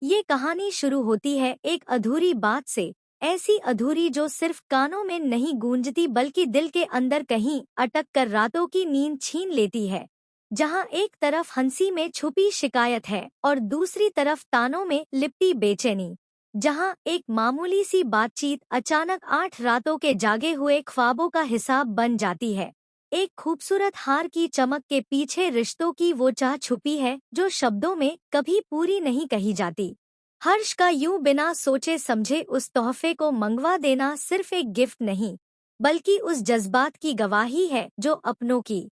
ये कहानी शुरू होती है एक अधूरी बात से, ऐसी अधूरी जो सिर्फ कानों में नहीं गूंजती बल्कि दिल के अंदर कहीं अटक कर रातों की नींद छीन लेती है। जहाँ एक तरफ हंसी में छुपी शिकायत है और दूसरी तरफ तानों में लिपटी बेचैनी। जहाँ एक मामूली सी बातचीत अचानक 8 रातों के जागे हुए ख्वाबों का हिसाब बन जाती है। एक खूबसूरत हार की चमक के पीछे रिश्तों की वो चाह छुपी है जो शब्दों में कभी पूरी नहीं कही जाती। हर्ष का यूं बिना सोचे समझे उस तोहफे को मंगवा देना सिर्फ एक गिफ्ट नहीं, बल्कि उस जज्बात की गवाही है जो अपनों की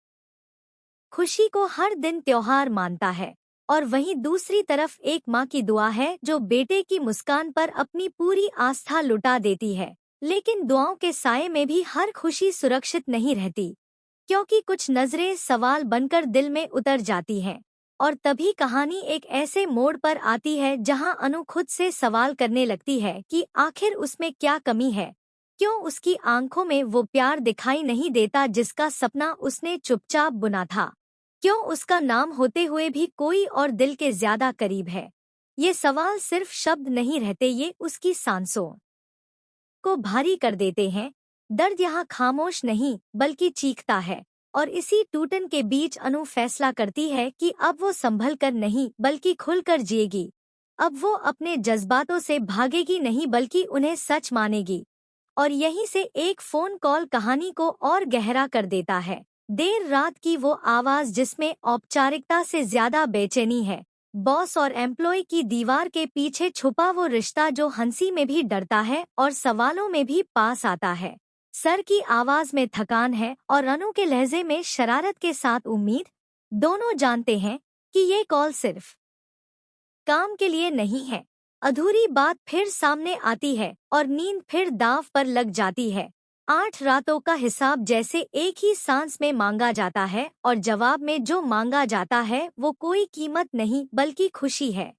खुशी को हर दिन त्योहार मानता है। और वहीं दूसरी तरफ एक माँ की दुआ है जो बेटे की मुस्कान पर अपनी पूरी आस्था लुटा देती है। लेकिन दुआओं के साये में भी हर खुशी सुरक्षित नहीं रहती, क्योंकि कुछ नजरें सवाल बनकर दिल में उतर जाती हैं। और तभी कहानी एक ऐसे मोड़ पर आती है जहां अनु खुद से सवाल करने लगती है कि आखिर उसमें क्या कमी है। क्यों उसकी आंखों में वो प्यार दिखाई नहीं देता जिसका सपना उसने चुपचाप बुना था। क्यों उसका नाम होते हुए भी कोई और दिल के ज्यादा करीब है। ये सवाल सिर्फ शब्द नहीं रहते, ये उसकी सांसों को भारी कर देते हैं। दर्द यहाँ खामोश नहीं बल्कि चीखता है। और इसी टूटन के बीच अनु फैसला करती है कि अब वो संभल कर नहीं बल्कि खुलकर जिएगी। अब वो अपने जज्बातों से भागेगी नहीं बल्कि उन्हें सच मानेगी। और यहीं से एक फोन कॉल कहानी को और गहरा कर देता है। देर रात की वो आवाज जिसमें औपचारिकता से ज्यादा बेचैनी है। बॉस और एम्प्लॉय की दीवार के पीछे छुपा वो रिश्ता जो हंसी में भी डरता है और सवालों में भी पास आता है। सर की आवाज में थकान है और अनु के लहजे में शरारत के साथ उम्मीद। दोनों जानते हैं कि ये कॉल सिर्फ काम के लिए नहीं है। अधूरी बात फिर सामने आती है और नींद फिर दांव पर लग जाती है। 8 रातों का हिसाब जैसे एक ही सांस में मांगा जाता है और जवाब में जो मांगा जाता है वो कोई कीमत नहीं बल्कि खुशी है,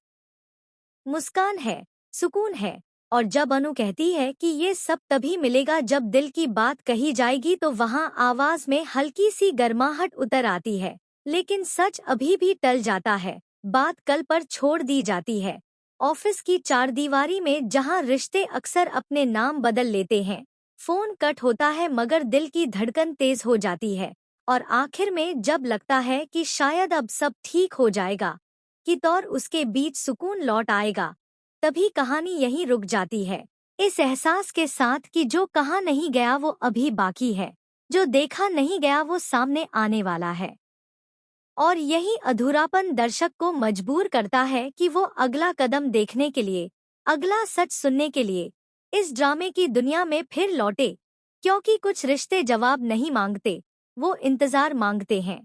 मुस्कान है, सुकून है। और जब अनु कहती है कि ये सब तभी मिलेगा जब दिल की बात कही जाएगी तो वहाँ आवाज में हल्की सी गर्माहट उतर आती है। लेकिन सच अभी भी टल जाता है, बात कल पर छोड़ दी जाती है। ऑफिस की चारदीवारी में जहाँ रिश्ते अक्सर अपने नाम बदल लेते हैं। फोन कट होता है मगर दिल की धड़कन तेज हो जाती है। और आखिर में जब लगता है कि शायद अब सब ठीक हो जाएगा, कि तौर उसके बीच सुकून लौट आएगा, तभी कहानी यहीं रुक जाती है। इस एहसास के साथ कि जो कहा नहीं गया वो अभी बाकी है, जो देखा नहीं गया वो सामने आने वाला है। और यही अधूरापन दर्शक को मजबूर करता है कि वो अगला कदम देखने के लिए, अगला सच सुनने के लिए इस ड्रामे की दुनिया में फिर लौटे। क्योंकि कुछ रिश्ते जवाब नहीं मांगते, वो इंतजार मांगते हैं।